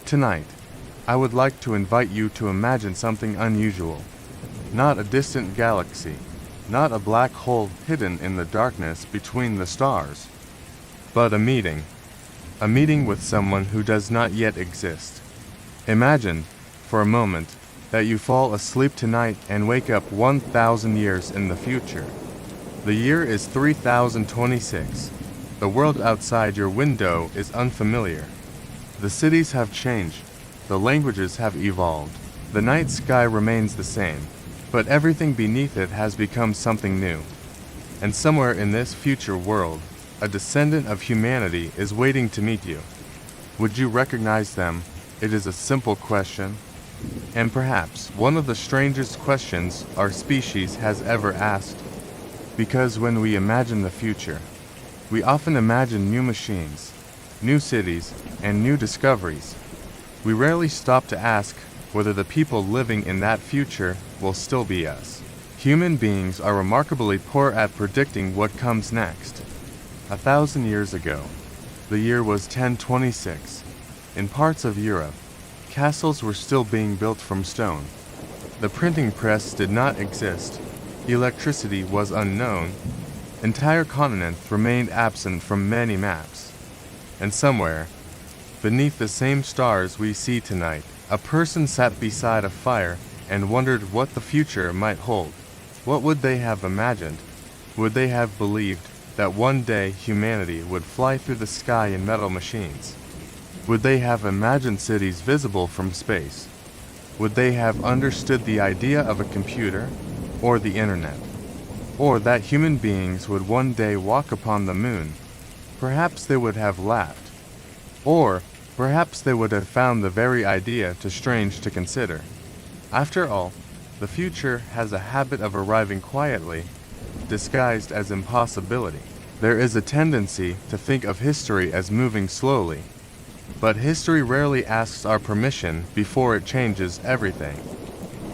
Tonight, I would like to invite you to imagine something unusual. Not a distant galaxy, not a black hole hidden in the darkness between the stars, but a meeting with someone who does not yet exist. Imagine, for a moment, that you fall asleep tonight and wake up 1,000 years in the future. The year is 3026. The world outside your window is unfamiliar. The cities have changed. The languages have evolved. The night sky remains the same, but everything beneath it has become something new. And somewhere in this future world, a descendant of humanity is waiting to meet you. Would you recognize them? It is a simple question, and perhaps one of the strangest questions our species has ever asked. Because when we imagine the future, we often imagine new machines, new cities, and new discoveries. We rarely stop to ask whether the people living in that future will still be us. Human beings are remarkably poor at predicting what comes next. 1,000 years ago, the year was 1026. In parts of Europe, castles were still being built from stone. The printing press did not exist. Electricity was unknown. Entire continents remained absent from many maps. And somewhere, beneath the same stars we see tonight, a person sat beside a fire and wondered what the future might hold. What would they have imagined? Would they have believed that one day humanity would fly through the sky in metal machines? Would they have imagined cities visible from space? Would they have understood the idea of a computer or the internet? Or that human beings would one day walk upon the moon? Perhaps they would have laughed. Or perhaps they would have found the very idea too strange to consider. After all, the future has a habit of arriving quietly, disguised as impossibility. There is a tendency to think of history as moving slowly, but history rarely asks our permission before it changes everything.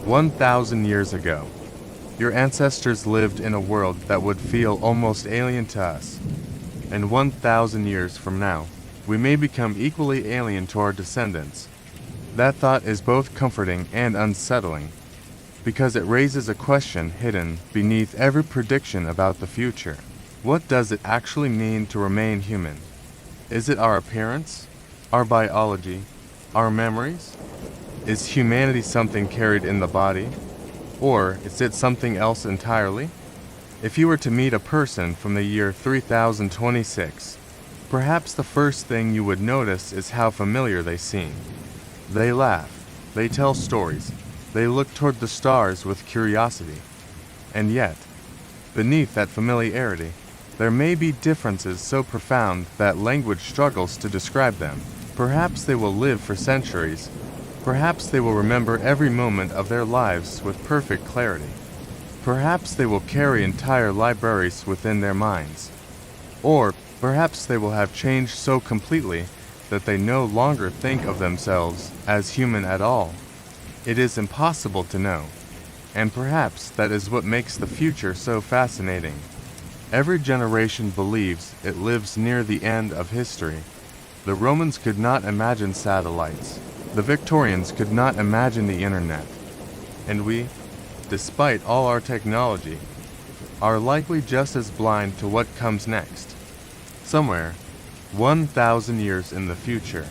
1,000 years ago, your ancestors lived in a world that would feel almost alien to us. And 1,000 years from now, we may become equally alien to our descendants. That thought is both comforting and unsettling, because it raises a question hidden beneath every prediction about the future. What does it actually mean to remain human? Is it our appearance, our biology, our memories? Is humanity something carried in the body? Or is it something else entirely? If you were to meet a person from the year 3026, perhaps the first thing you would notice is how familiar they seem. They laugh, they tell stories, they look toward the stars with curiosity. And yet, beneath that familiarity, there may be differences so profound that language struggles to describe them. Perhaps they will live for centuries. Perhaps they will remember every moment of their lives with perfect clarity. Perhaps they will carry entire libraries within their minds. Or perhaps they will have changed so completely that they no longer think of themselves as human at all. It is impossible to know, and perhaps that is what makes the future so fascinating. Every generation believes it lives near the end of history. The Romans could not imagine satellites. The Victorians could not imagine the internet. And we, despite all our technology, are likely just as blind to what comes next. Somewhere, 1,000 years in the future,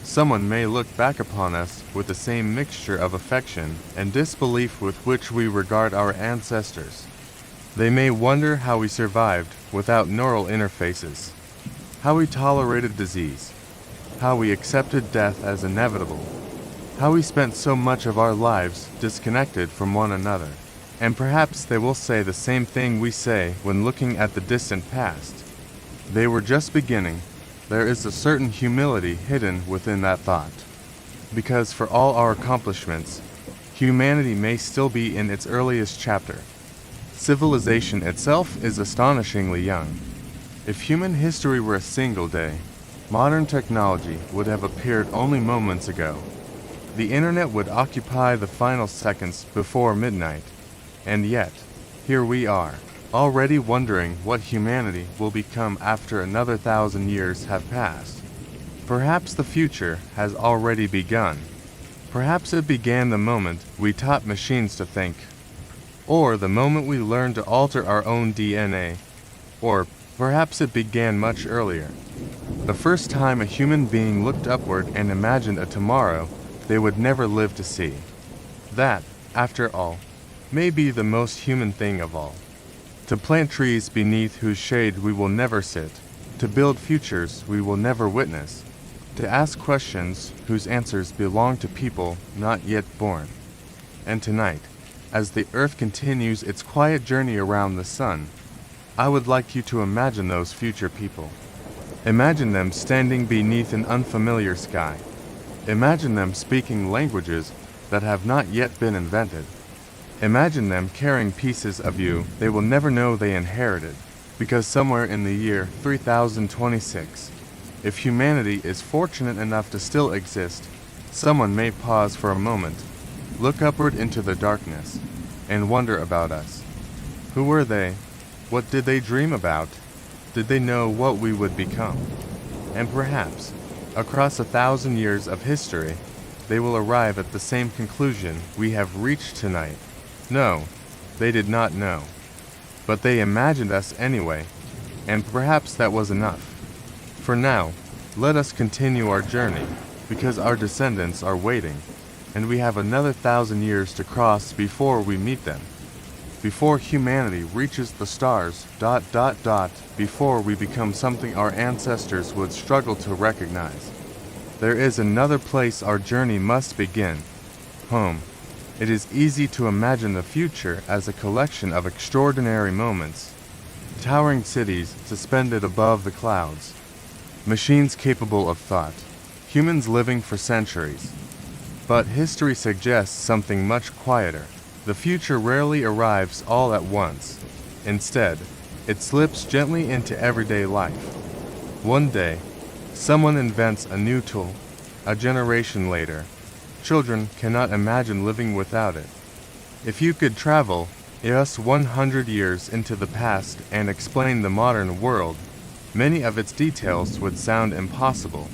someone may look back upon us with the same mixture of affection and disbelief with which we regard our ancestors. They may wonder how we survived without neural interfaces, how we tolerated disease, how we accepted death as inevitable, how we spent so much of our lives disconnected from one another. And perhaps they will say the same thing we say when looking at the distant past. They were just beginning. There is a certain humility hidden within that thought. Because for all our accomplishments, humanity may still be in its earliest chapter. Civilization itself is astonishingly young. If human history were a single day, modern technology would have appeared only moments ago. The internet would occupy the final seconds before midnight. And yet, here we are, already wondering what humanity will become after another 1,000 years have passed. Perhaps the future has already begun. Perhaps it began the moment we taught machines to think, or the moment we learned to alter our own DNA, or perhaps it began much earlier. The first time a human being looked upward and imagined a tomorrow they would never live to see. That, after all, may be the most human thing of all. To plant trees beneath whose shade we will never sit, to build futures we will never witness, to ask questions whose answers belong to people not yet born. And tonight, as the earth continues its quiet journey around the sun, I would like you to imagine those future people. Imagine them standing beneath an unfamiliar sky. Imagine them speaking languages that have not yet been invented. Imagine them carrying pieces of you they will never know they inherited, because somewhere in the year 3026, if humanity is fortunate enough to still exist, someone may pause for a moment, look upward into the darkness, and wonder about us. Who were they? What did they dream about? Did they know what we would become? And perhaps, across 1,000 years of history, they will arrive at the same conclusion we have reached tonight. No, they did not know. But they imagined us anyway, and perhaps that was enough. For now, let us continue our journey, because our descendants are waiting, and we have another 1,000 years to cross before we meet them. Before humanity reaches the stars, before we become something our ancestors would struggle to recognize. There is another place our journey must begin, home. It is easy to imagine the future as a collection of extraordinary moments, towering cities suspended above the clouds, machines capable of thought, humans living for centuries. But history suggests something much quieter. The future rarely arrives all at once. Instead, it slips gently into everyday life. One day, someone invents a new tool. A generation later, children cannot imagine living without it. If you could travel just 100 years into the past and explain the modern world, many of its details would sound impossible.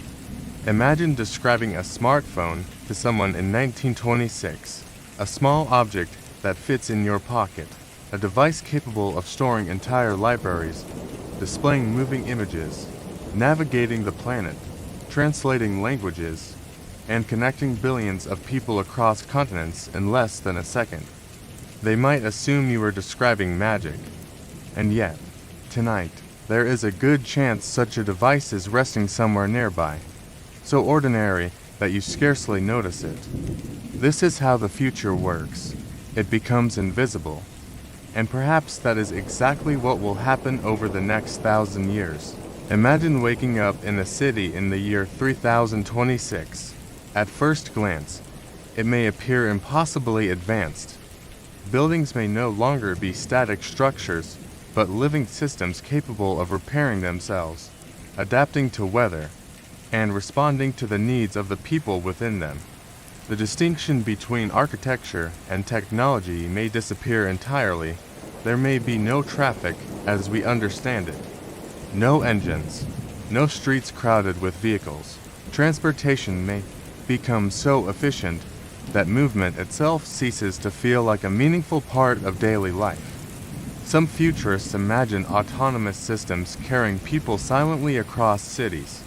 Imagine describing a smartphone to someone in 1926, a small object that fits in your pocket, a device capable of storing entire libraries, displaying moving images, navigating the planet, translating languages, and connecting billions of people across continents in less than a second. They might assume you were describing magic. And yet, tonight, there is a good chance such a device is resting somewhere nearby, so ordinary that you scarcely notice it. This is how the future works. It becomes invisible. And perhaps that is exactly what will happen over the next 1,000 years. Imagine waking up in a city in the year 3026. At first glance, it may appear impossibly advanced. Buildings may no longer be static structures, but living systems capable of repairing themselves, adapting to weather, and responding to the needs of the people within them. The distinction between architecture and technology may disappear entirely. There may be no traffic as we understand it. No engines, no streets crowded with vehicles. Transportation may become so efficient that movement itself ceases to feel like a meaningful part of daily life. Some futurists imagine autonomous systems carrying people silently across cities.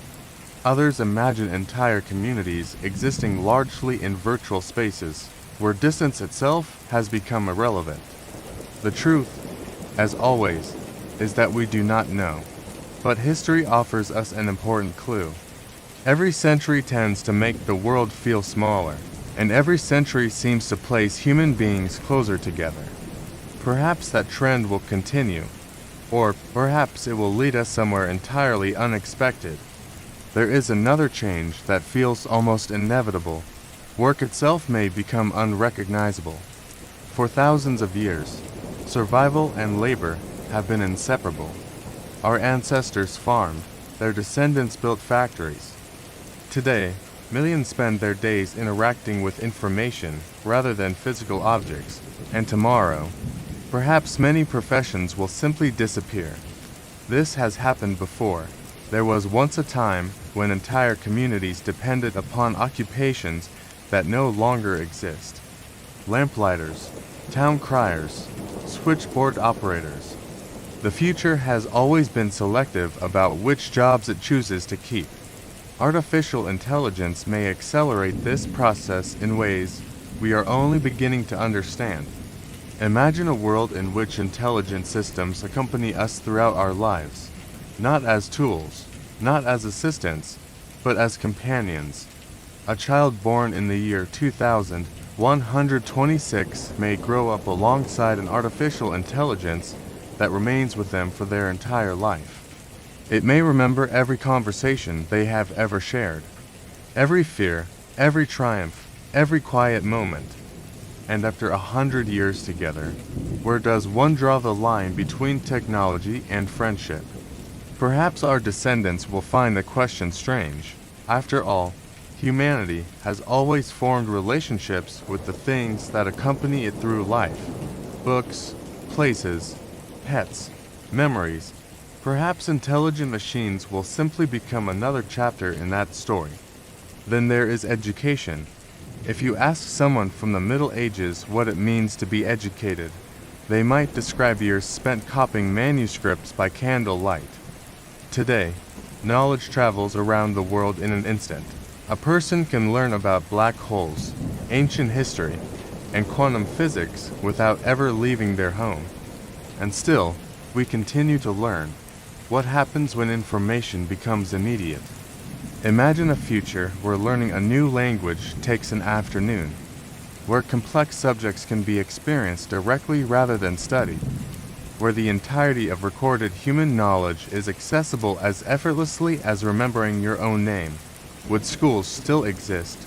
Others imagine entire communities existing largely in virtual spaces, where distance itself has become irrelevant. The truth, as always, is that we do not know. But history offers us an important clue. Every century tends to make the world feel smaller, and every century seems to place human beings closer together. Perhaps that trend will continue, or perhaps it will lead us somewhere entirely unexpected. There is another change that feels almost inevitable. Work itself may become unrecognizable. For thousands of years, survival and labor have been inseparable. Our ancestors farmed, their descendants built factories. Today, millions spend their days interacting with information rather than physical objects, and tomorrow, perhaps many professions will simply disappear. This has happened before. There was once a time when entire communities depended upon occupations that no longer exist. Lamplighters, town criers, switchboard operators. The future has always been selective about which jobs it chooses to keep. Artificial intelligence may accelerate this process in ways we are only beginning to understand. Imagine a world in which intelligent systems accompany us throughout our lives, not as tools, not as assistants, but as companions. A child born in the year 2126 may grow up alongside an artificial intelligence that remains with them for their entire life. It may remember every conversation they have ever shared, every fear, every triumph, every quiet moment. And after 100 years together, where does one draw the line between technology and friendship? Perhaps our descendants will find the question strange. After all, humanity has always formed relationships with the things that accompany it through life: books, places, pets, memories. Perhaps intelligent machines will simply become another chapter in that story. Then there is education. If you ask someone from the Middle Ages what it means to be educated, they might describe years spent copying manuscripts by candlelight. Today, knowledge travels around the world in an instant. A person can learn about black holes, ancient history, and quantum physics without ever leaving their home. And still, we continue to learn. What happens when information becomes immediate? Imagine a future where learning a new language takes an afternoon, where complex subjects can be experienced directly rather than studied, where the entirety of recorded human knowledge is accessible as effortlessly as remembering your own name. Would schools still exist?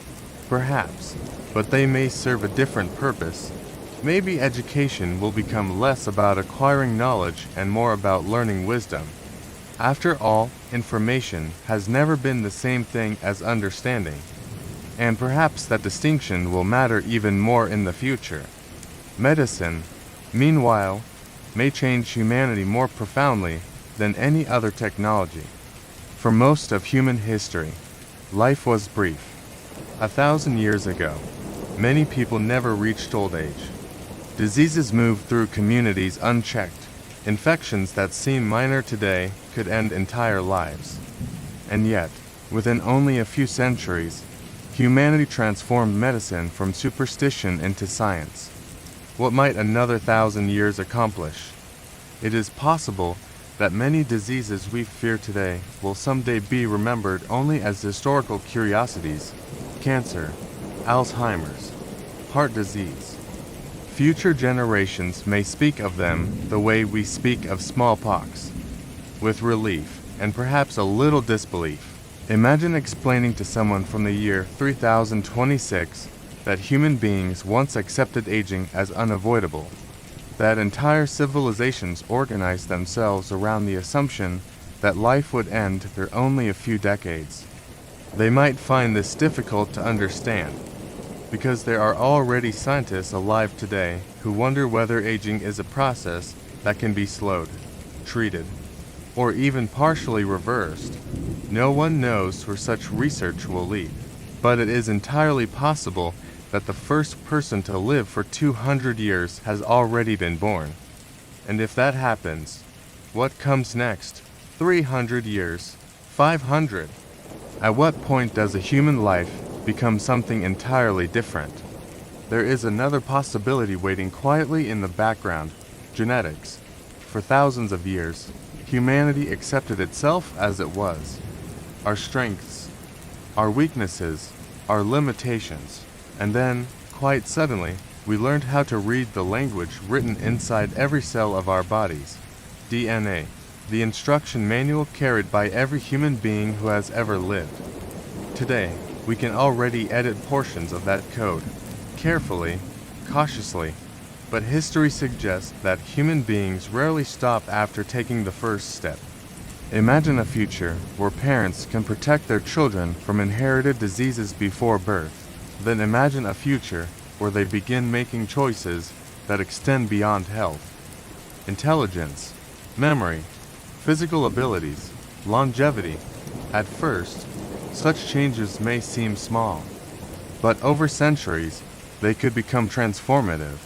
Perhaps, but they may serve a different purpose. Maybe education will become less about acquiring knowledge and more about learning wisdom. After all, information has never been the same thing as understanding, and perhaps that distinction will matter even more in the future. Medicine, meanwhile, may change humanity more profoundly than any other technology. For most of human history, life was brief. 1,000 years ago, many people never reached old age. Diseases moved through communities unchecked. Infections that seem minor today could end entire lives. And yet, within only a few centuries, humanity transformed medicine from superstition into science. What might another 1,000 years accomplish? It is possible that many diseases we fear today will someday be remembered only as historical curiosities: cancer, Alzheimer's, heart disease. Future generations may speak of them the way we speak of smallpox, with relief and perhaps a little disbelief. Imagine explaining to someone from the year 3026 that human beings once accepted aging as unavoidable, that entire civilizations organized themselves around the assumption that life would end after only a few decades. They might find this difficult to understand, because there are already scientists alive today who wonder whether aging is a process that can be slowed, treated, or even partially reversed. No one knows where such research will lead, but it is entirely possible that the first person to live for 200 years has already been born. And if that happens, what comes next? 300 years? 500? At what point does a human life become something entirely different? There is another possibility waiting quietly in the background: genetics. For thousands of years, humanity accepted itself as it was. Our strengths, our weaknesses, our limitations. And then, quite suddenly, we learned how to read the language written inside every cell of our bodies. DNA, the instruction manual carried by every human being who has ever lived. Today, we can already edit portions of that code, carefully, cautiously, but history suggests that human beings rarely stop after taking the first step. Imagine a future where parents can protect their children from inherited diseases before birth. Then imagine a future where they begin making choices that extend beyond health. Intelligence, memory, physical abilities, longevity. At first, Such changes may seem small, but over centuries, they could become transformative.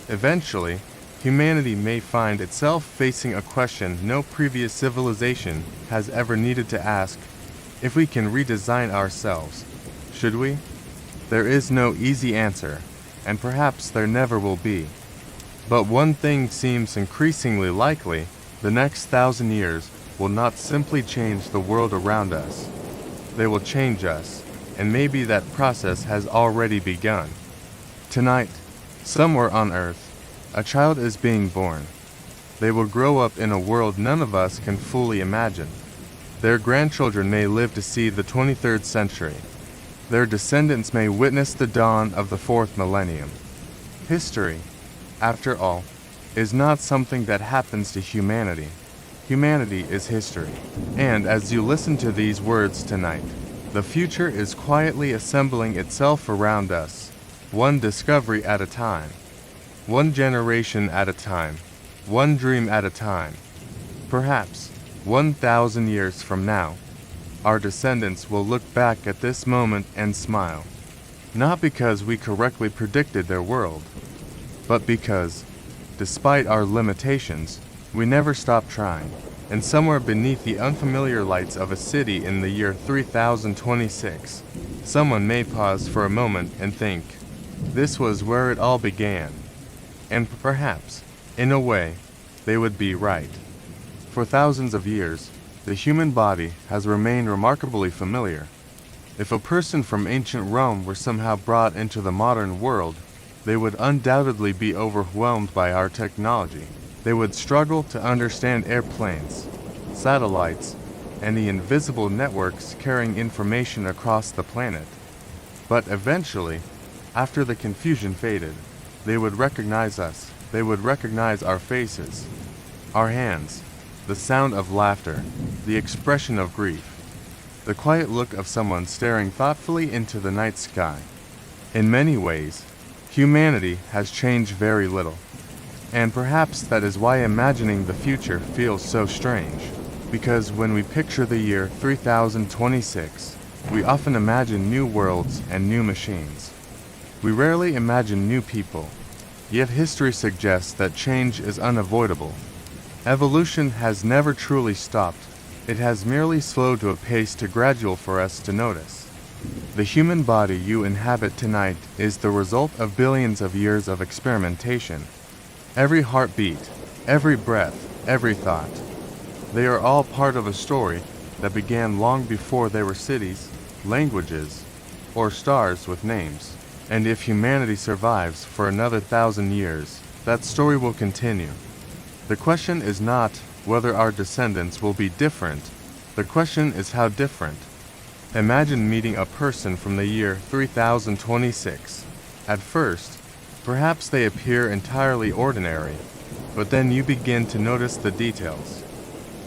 Eventually, humanity may find itself facing a question no previous civilization has ever needed to ask: if we can redesign ourselves, should we? There is no easy answer, and perhaps there never will be. But one thing seems increasingly likely: the next 1,000 years will not simply change the world around us. They will change us, and maybe that process has already begun. Tonight, somewhere on Earth, a child is being born. They will grow up in a world none of us can fully imagine. Their grandchildren may live to see the 23rd century. Their descendants may witness the dawn of the 4th millennium. History, after all, is not something that happens to humanity. Humanity is history. And as you listen to these words tonight, the future is quietly assembling itself around us, one discovery at a time, one generation at a time, one dream at a time. Perhaps 1,000 years from now, our descendants will look back at this moment and smile, not because we correctly predicted their world, but because, despite our limitations, we never stopped trying. And somewhere beneath the unfamiliar lights of a city in the year 3026, someone may pause for a moment and think, this was where it all began. And perhaps, in a way, they would be right. For thousands of years, the human body has remained remarkably familiar. If a person from ancient Rome were somehow brought into the modern world, they would undoubtedly be overwhelmed by our technology. They would struggle to understand airplanes, satellites, and the invisible networks carrying information across the planet. But eventually, after the confusion faded, they would recognize us. They would recognize our faces, our hands, the sound of laughter, the expression of grief, the quiet look of someone staring thoughtfully into the night sky. In many ways, humanity has changed very little. And perhaps that is why imagining the future feels so strange. Because when we picture the year 3026, we often imagine new worlds and new machines. We rarely imagine new people, yet history suggests that change is unavoidable. Evolution has never truly stopped. It has merely slowed to a pace too gradual for us to notice. The human body you inhabit tonight is the result of billions of years of experimentation. Every heartbeat, every breath, every thought. They are all part of a story that began long before there were cities, languages, or stars with names. And if humanity survives for another 1,000 years, that story will continue. The question is not whether our descendants will be different. The question is how different. Imagine meeting a person from the year 3026. At first, perhaps they appear entirely ordinary, but then you begin to notice the details.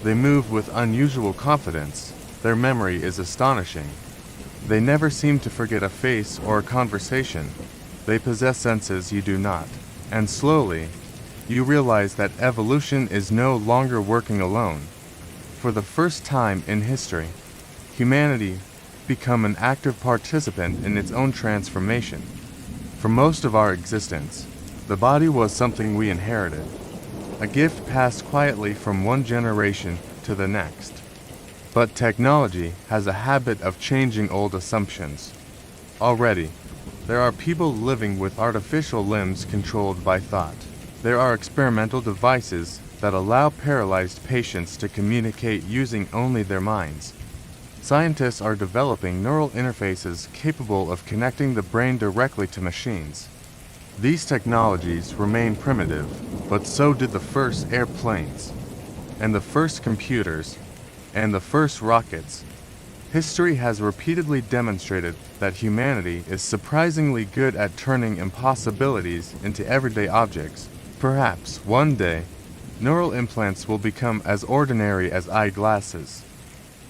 They move with unusual confidence. Their memory is astonishing. They never seem to forget a face or a conversation. They possess senses you do not. And slowly, you realize that evolution is no longer working alone. For the first time in history, humanity become an active participant in its own transformation. For most of our existence, the body was something we inherited, a gift passed quietly from one generation to the next. But technology has a habit of changing old assumptions. Already, there are people living with artificial limbs controlled by thought. There are experimental devices that allow paralyzed patients to communicate using only their minds. Scientists are developing neural interfaces capable of connecting the brain directly to machines. These technologies remain primitive, but so did the first airplanes, and the first computers, and the first rockets. History has repeatedly demonstrated that humanity is surprisingly good at turning impossibilities into everyday objects. Perhaps, one day, neural implants will become as ordinary as eyeglasses.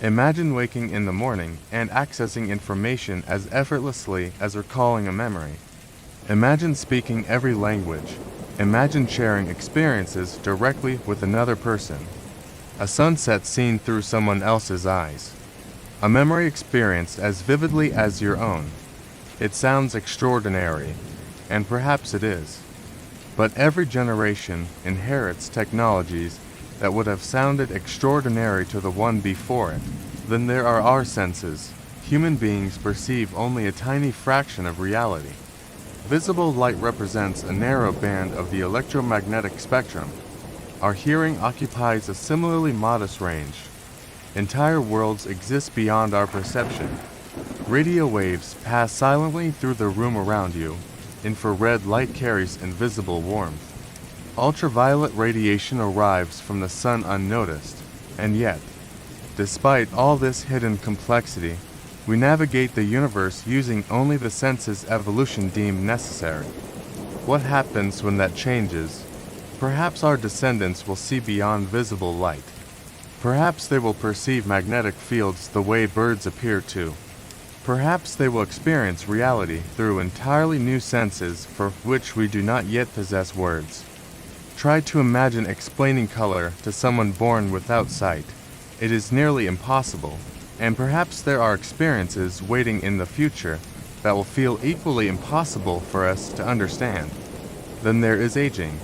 Imagine waking in the morning and accessing information as effortlessly as recalling a memory. Imagine speaking every language. Imagine sharing experiences directly with another person. A sunset seen through someone else's eyes. a memory experienced as vividly as your own. It sounds extraordinary, and perhaps it is. But every generation inherits technologies that would have sounded extraordinary to the one before it. Then there are our senses. Human beings perceive only a tiny fraction of reality. Visible light represents a narrow band of the electromagnetic spectrum. Our hearing occupies a similarly modest range. Entire worlds exist beyond our perception. Radio waves pass silently through the room around you. Infrared light carries invisible warmth. Ultraviolet radiation arrives from the sun unnoticed. And yet, despite all this hidden complexity, we navigate the universe using only the senses evolution deemed necessary. What happens when that changes? Perhaps our descendants will see beyond visible light. Perhaps they will perceive magnetic fields the way birds appear to. Perhaps they will experience reality through entirely new senses for which we do not yet possess words. Try to imagine explaining color to someone born without sight. It is nearly impossible. And perhaps there are experiences waiting in the future that will feel equally impossible for us to understand. Then there is aging.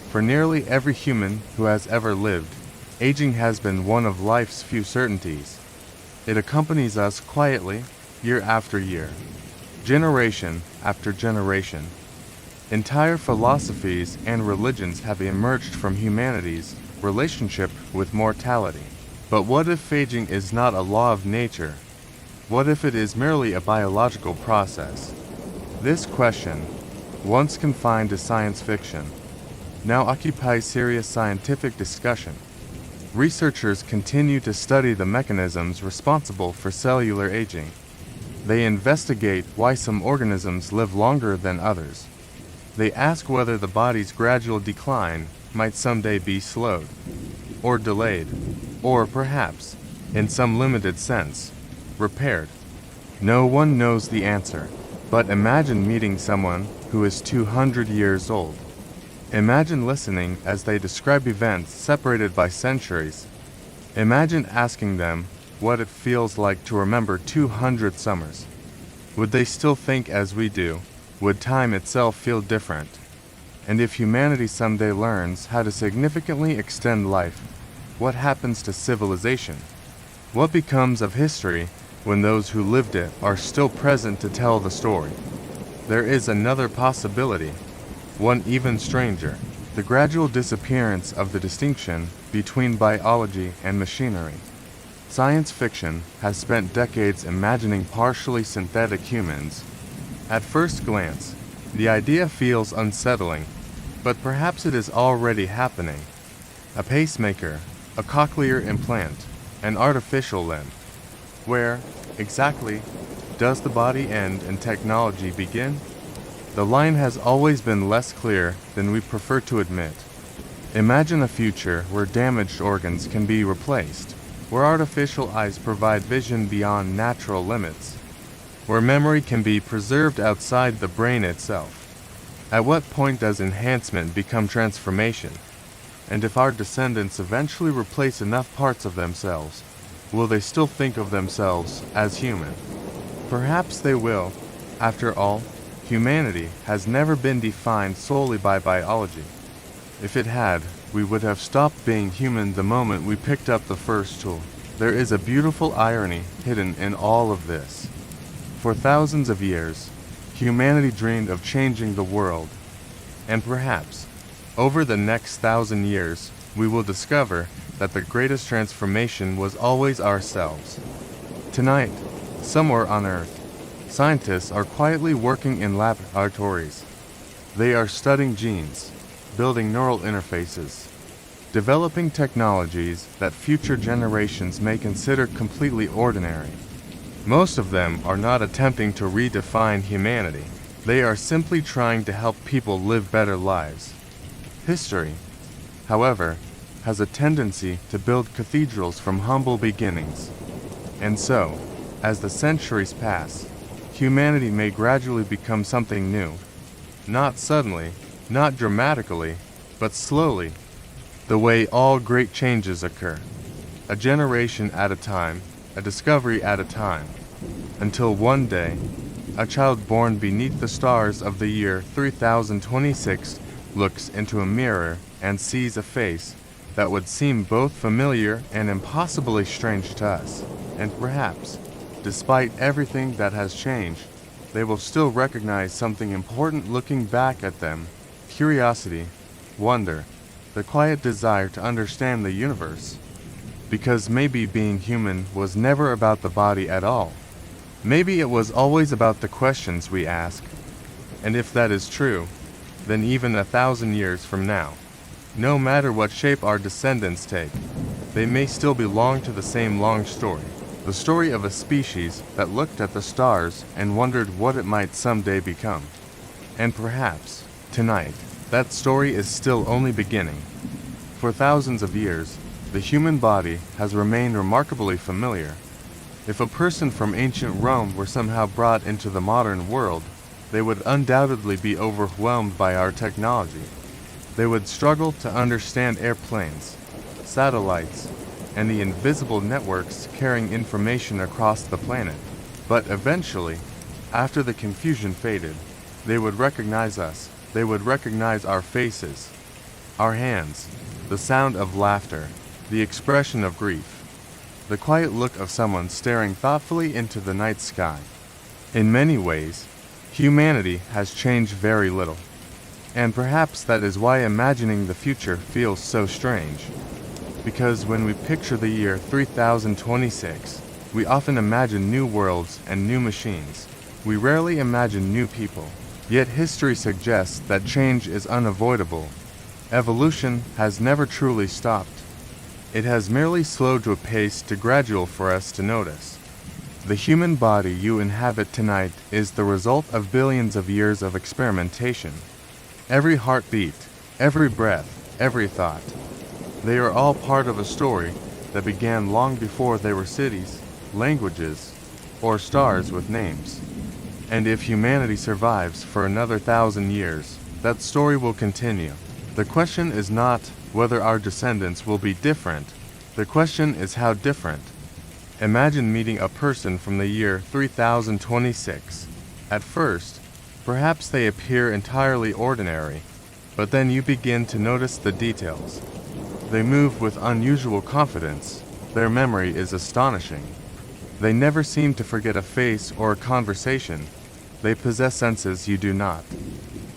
For nearly every human who has ever lived, aging has been one of life's few certainties. It accompanies us quietly, year after year, generation after generation. Entire philosophies and religions have emerged from humanity's relationship with mortality. But what if aging is not a law of nature? What if it is merely a biological process? This question, once confined to science fiction, now occupies serious scientific discussion. Researchers continue to study the mechanisms responsible for cellular aging. They investigate why some organisms live longer than others. They ask whether the body's gradual decline might someday be slowed, or delayed, or perhaps, in some limited sense, repaired. No one knows the answer, but imagine meeting someone who is 200 years old. Imagine listening as they describe events separated by centuries. Imagine asking them what it feels like to remember 200 summers. Would they still think as we do? Would time itself feel different? And if humanity someday learns how to significantly extend life, what happens to civilization? What becomes of history when those who lived it are still present to tell the story? There is another possibility, one even stranger, the gradual disappearance of the distinction between biology and machinery. Science fiction has spent decades imagining partially synthetic humans. At first glance, the idea feels unsettling, but perhaps it is already happening. A pacemaker, a cochlear implant, an artificial limb. Where, exactly, does the body end and technology begin? The line has always been less clear than we prefer to admit. Imagine a future where damaged organs can be replaced, where artificial eyes provide vision beyond natural limits, where memory can be preserved outside the brain itself. At what point does enhancement become transformation? And if our descendants eventually replace enough parts of themselves, will they still think of themselves as human? Perhaps they will. After all, humanity has never been defined solely by biology. If it had, we would have stopped being human the moment we picked up the first tool. There is a beautiful irony hidden in all of this. For thousands of years, humanity dreamed of changing the world, and perhaps, over the next 1,000 years, we will discover that the greatest transformation was always ourselves. Tonight, somewhere on Earth, scientists are quietly working in laboratories. They are studying genes, building neural interfaces, developing technologies that future generations may consider completely ordinary. Most of them are not attempting to redefine humanity. They are simply trying to help people live better lives. History, however, has a tendency to build cathedrals from humble beginnings. And so, as the centuries pass, humanity may gradually become something new. Not suddenly, not dramatically, but slowly, the way all great changes occur. A generation at a time, a discovery at a time, until one day, a child born beneath the stars of the year 3026 looks into a mirror and sees a face that would seem both familiar and impossibly strange to us. And perhaps, despite everything that has changed, they will still recognize something important looking back at them: curiosity, wonder, the quiet desire to understand the universe. Because maybe being human was never about the body at all. Maybe it was always about the questions we ask. And if that is true, then even 1,000 years from now, no matter what shape our descendants take, they may still belong to the same long story. The story of a species that looked at the stars and wondered what it might someday become. And perhaps, tonight, that story is still only beginning. For thousands of years, the human body has remained remarkably familiar. If a person from ancient Rome were somehow brought into the modern world, they would undoubtedly be overwhelmed by our technology. They would struggle to understand airplanes, satellites, and the invisible networks carrying information across the planet. But eventually, after the confusion faded, they would recognize us. They would recognize our faces, our hands, the sound of laughter, the expression of grief, the quiet look of someone staring thoughtfully into the night sky. In many ways, humanity has changed very little. And perhaps that is why imagining the future feels so strange. Because when we picture the year 3026, we often imagine new worlds and new machines. We rarely imagine new people. Yet history suggests that change is unavoidable. Evolution has never truly stopped. It has merely slowed to a pace too gradual for us to notice. The human body you inhabit tonight is the result of billions of years of experimentation. Every heartbeat, every breath, every thought. They are all part of a story that began long before they were cities, languages, or stars with names. And if humanity survives for another 1,000 years, that story will continue. The question is not whether our descendants will be different. The question is how different. Imagine meeting a person from the year 3026. At first, perhaps they appear entirely ordinary, but then you begin to notice the details. They move with unusual confidence. Their memory is astonishing. They never seem to forget a face or a conversation. They possess senses you do not.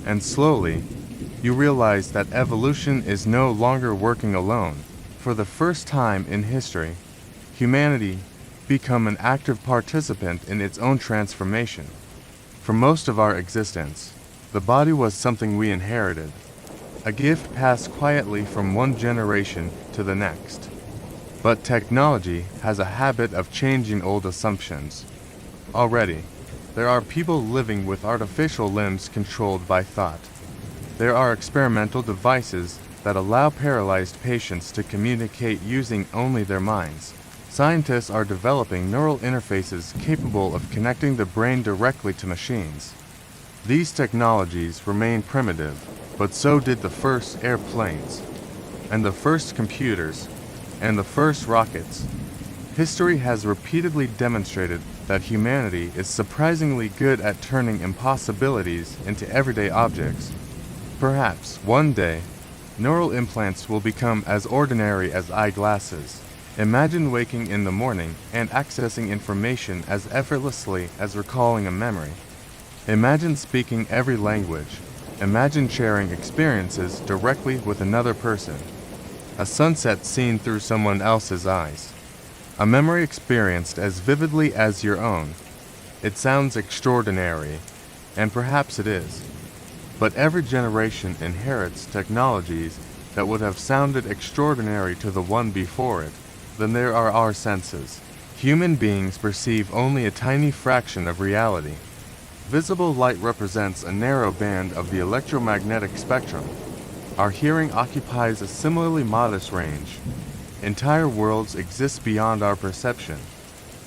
And slowly, you realize that evolution is no longer working alone. For the first time in history, humanity become an active participant in its own transformation. For most of our existence, the body was something we inherited, a gift passed quietly from one generation to the next. But technology has a habit of changing old assumptions. Already, there are people living with artificial limbs controlled by thought. There are experimental devices that allow paralyzed patients to communicate using only their minds. Scientists are developing neural interfaces capable of connecting the brain directly to machines. These technologies remain primitive, but so did the first airplanes, and the first computers, and the first rockets. History has repeatedly demonstrated that humanity is surprisingly good at turning impossibilities into everyday objects. Perhaps, one day, neural implants will become as ordinary as eyeglasses. Imagine waking in the morning and accessing information as effortlessly as recalling a memory. Imagine speaking every language. Imagine sharing experiences directly with another person. A sunset seen through someone else's eyes. A memory experienced as vividly as your own. It sounds extraordinary, and perhaps it is. But every generation inherits technologies that would have sounded extraordinary to the one before it. Then there are our senses. Human beings perceive only a tiny fraction of reality. Visible light represents a narrow band of the electromagnetic spectrum. Our hearing occupies a similarly modest range. Entire worlds exist beyond our perception.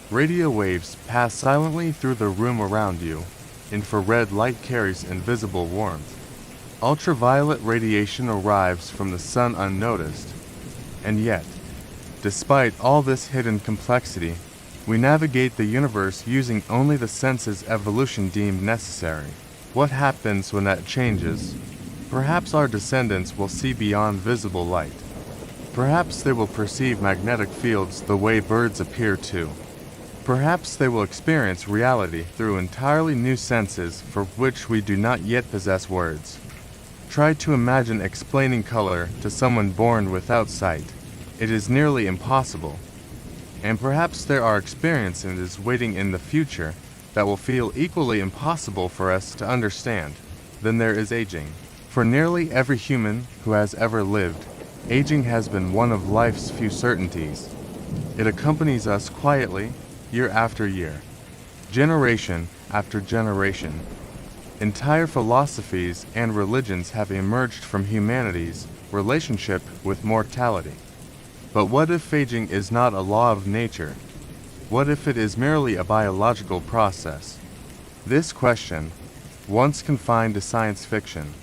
Radio waves pass silently through the room around you. Infrared light carries invisible warmth. Ultraviolet radiation arrives from the sun unnoticed. And yet, despite all this hidden complexity, We navigate the universe using only the senses evolution deemed necessary. What happens when that changes? Perhaps our descendants will see beyond visible light. Perhaps they will perceive magnetic fields the way birds appear to. Perhaps they will experience reality through entirely new senses for which we do not yet possess words. Try to imagine explaining color to someone born without sight. It is nearly impossible. And perhaps there are experiences waiting in the future that will feel equally impossible for us to understand. Then there is aging. For nearly every human who has ever lived, aging has been one of life's few certainties. It accompanies us quietly, year after year, generation after generation. Entire philosophies and religions have emerged from humanity's relationship with mortality. But what if aging is not a law of nature? What if it is merely a biological process? This question, once confined to science fiction,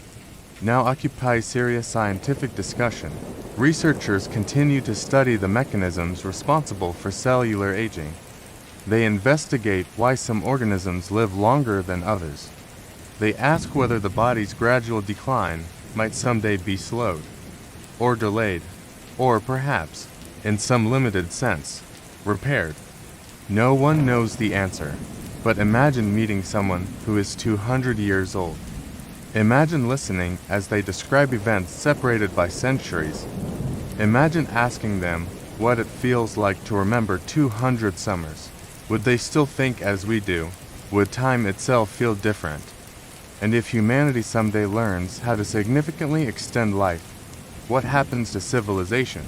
now occupies serious scientific discussion. Researchers continue to study the mechanisms responsible for cellular aging. They investigate why some organisms live longer than others. They ask whether the body's gradual decline might someday be slowed, or delayed, or perhaps, in some limited sense, repaired. No one knows the answer, but imagine meeting someone who is 200 years old. Imagine listening as they describe events separated by centuries. Imagine asking them what it feels like to remember 200 summers. Would they still think as we do? Would time itself feel different? And if humanity someday learns how to significantly extend life, what happens to civilization?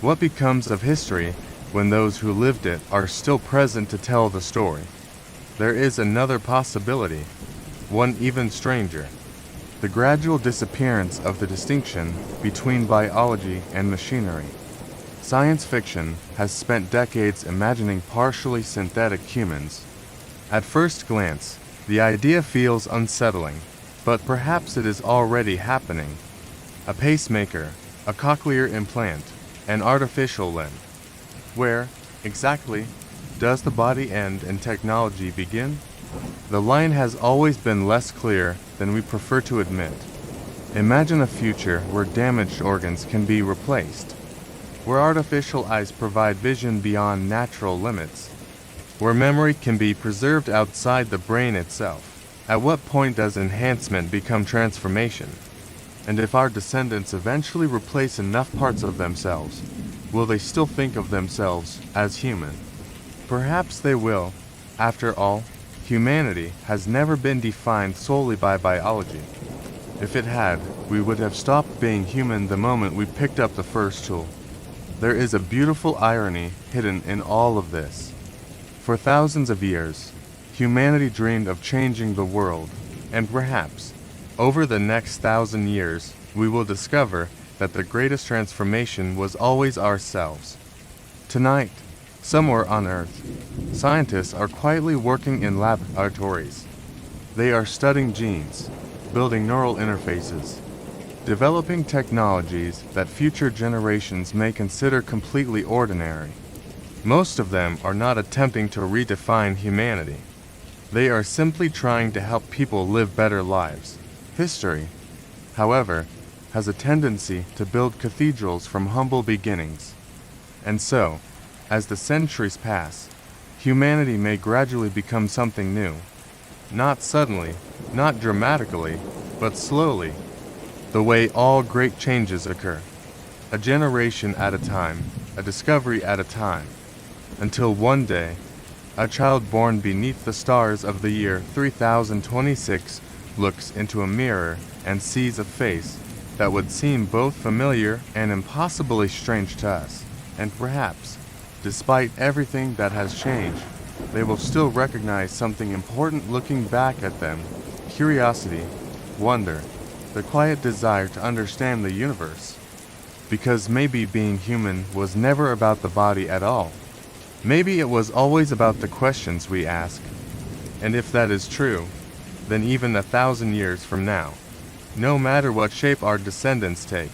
What becomes of history when those who lived it are still present to tell the story? There is another possibility, one even stranger. The gradual disappearance of the distinction between biology and machinery. Science fiction has spent decades imagining partially synthetic humans. At first glance, the idea feels unsettling, but perhaps it is already happening. A pacemaker, a cochlear implant, an artificial limb. Where, exactly, does the body end and technology begin? The line has always been less clear than we prefer to admit. Imagine a future where damaged organs can be replaced, where artificial eyes provide vision beyond natural limits, where memory can be preserved outside the brain itself. At what point does enhancement become transformation? And if our descendants eventually replace enough parts of themselves, will they still think of themselves as human? Perhaps they will. After all, humanity has never been defined solely by biology. If it had, we would have stopped being human the moment we picked up the first tool. There is a beautiful irony hidden in all of this. For thousands of years, humanity dreamed of changing the world, and perhaps, over the next 1,000 years, we will discover that the greatest transformation was always ourselves. Tonight, somewhere on Earth, scientists are quietly working in laboratories. They are studying genes, building neural interfaces, developing technologies that future generations may consider completely ordinary. Most of them are not attempting to redefine humanity. They are simply trying to help people live better lives. History, however, has a tendency to build cathedrals from humble beginnings. And so, as the centuries pass, humanity may gradually become something new. Not suddenly, not dramatically, but slowly, the way all great changes occur. A generation at a time, a discovery at a time, until one day, a child born beneath the stars of the year 3026 looks into a mirror and sees a face that would seem both familiar and impossibly strange to us, and perhaps, despite everything that has changed, they will still recognize something important looking back at them: curiosity, wonder, the quiet desire to understand the universe. Because maybe being human was never about the body at all. Maybe it was always about the questions we ask. And if that is true, then even 1,000 years from now, no matter what shape our descendants take,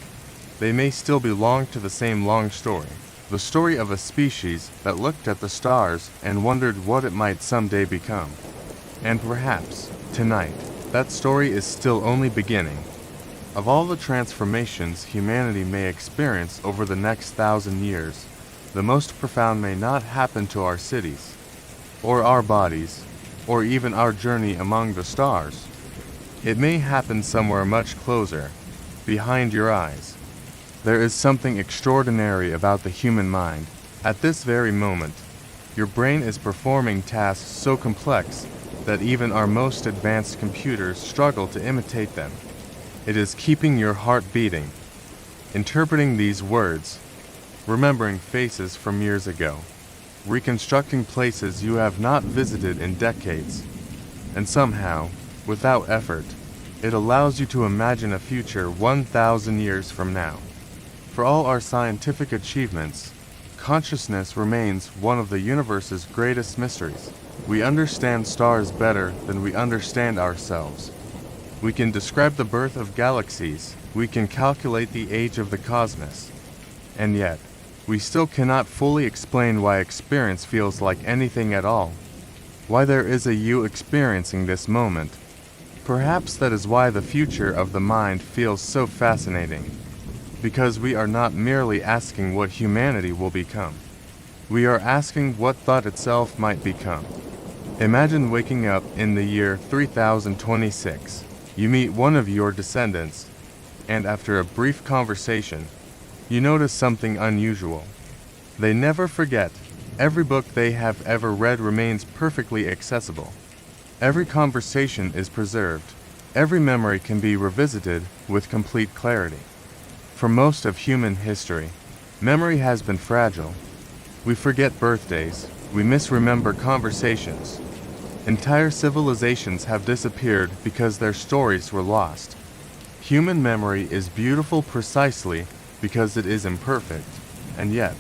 they may still belong to the same long story. the story of a species that looked at the stars and wondered what it might someday become. And perhaps, tonight, that story is still only beginning. Of all the transformations humanity may experience over the next 1,000 years, the most profound may not happen to our cities, or our bodies, or even our journey among the stars. It may happen somewhere much closer, behind your eyes. There is something extraordinary about the human mind. At this very moment, your brain is performing tasks so complex that even our most advanced computers struggle to imitate them. It is keeping your heart beating, interpreting these words, remembering faces from years ago, reconstructing places you have not visited in decades, and somehow, without effort, it allows you to imagine a future 1,000 years from now. For all our scientific achievements, consciousness remains one of the universe's greatest mysteries. We understand stars better than we understand ourselves. We can describe the birth of galaxies, we can calculate the age of the cosmos, and yet, we still cannot fully explain why experience feels like anything at all. Why there is a you experiencing this moment. Perhaps that is why the future of the mind feels so fascinating. Because we are not merely asking what humanity will become. We are asking what thought itself might become. Imagine waking up in the year 3026. You meet one of your descendants, and after a brief conversation, you notice something unusual. They never forget. Every book they have ever read remains perfectly accessible. Every conversation is preserved. Every memory can be revisited with complete clarity. For most of human history, memory has been fragile. We forget birthdays. We misremember conversations. Entire civilizations have disappeared because their stories were lost. Human memory is beautiful precisely because it is imperfect, and yet,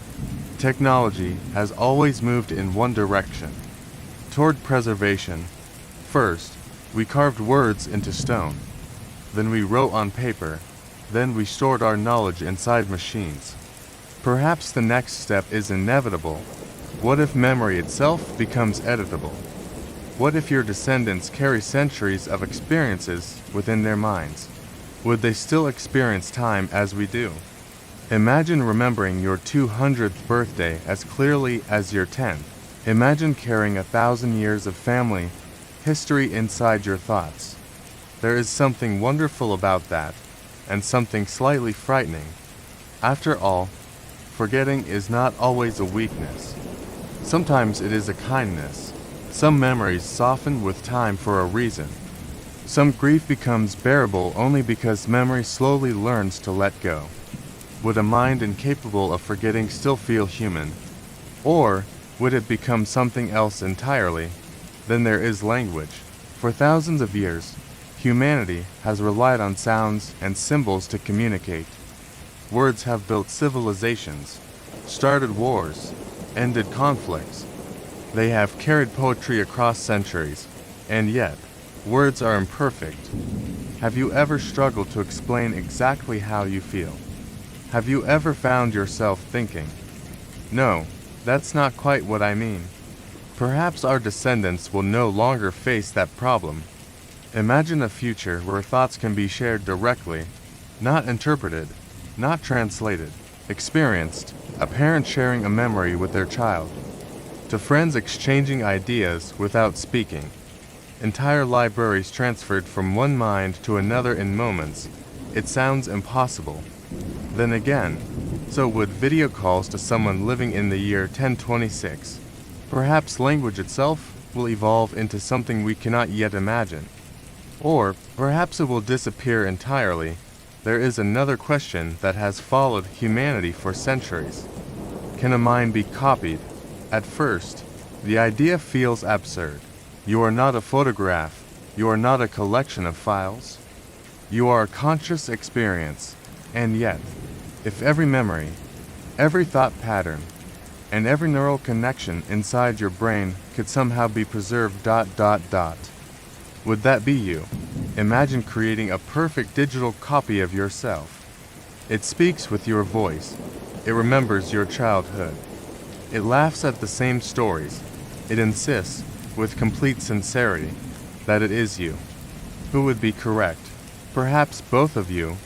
technology has always moved in one direction, toward preservation. First, we carved words into stone. Then we wrote on paper. Then we stored our knowledge inside machines. Perhaps the next step is inevitable. What if memory itself becomes editable? What if your descendants carry centuries of experiences within their minds? Would they still experience time as we do? Imagine remembering your 200th birthday as clearly as your 10th. Imagine carrying 1,000 years of family history inside your thoughts. There is something wonderful about that, and something slightly frightening. After all, forgetting is not always a weakness. Sometimes it is a kindness. Some memories soften with time for a reason. Some grief becomes bearable only because memory slowly learns to let go. Would a mind incapable of forgetting still feel human? Or would it become something else entirely? Then there is language. For thousands of years, humanity has relied on sounds and symbols to communicate. Words have built civilizations, started wars, ended conflicts. They have carried poetry across centuries, and yet, words are imperfect. Have you ever struggled to explain exactly how you feel? Have you ever found yourself thinking, "No, that's not quite what I mean"? Perhaps our descendants will no longer face that problem. Imagine a future where thoughts can be shared directly, not interpreted, not translated, experienced, a parent sharing a memory with their child, to friends exchanging ideas without speaking, entire libraries transferred from one mind to another in moments. It sounds impossible. Then again, so would video calls to someone living in the year 1026. Perhaps language itself will evolve into something we cannot yet imagine. Or perhaps it will disappear entirely. There is another question that has followed humanity for centuries. Can a mind be copied? At first, the idea feels absurd. You are not a photograph. You are not a collection of files. You are a conscious experience. And yet, if every memory, every thought pattern, and every neural connection inside your brain could somehow be preserved ... Would that be you? Imagine creating a perfect digital copy of yourself. It speaks with your voice. It remembers your childhood. It laughs at the same stories. It insists, with complete sincerity, that it is you. Who would be correct? Perhaps both of you,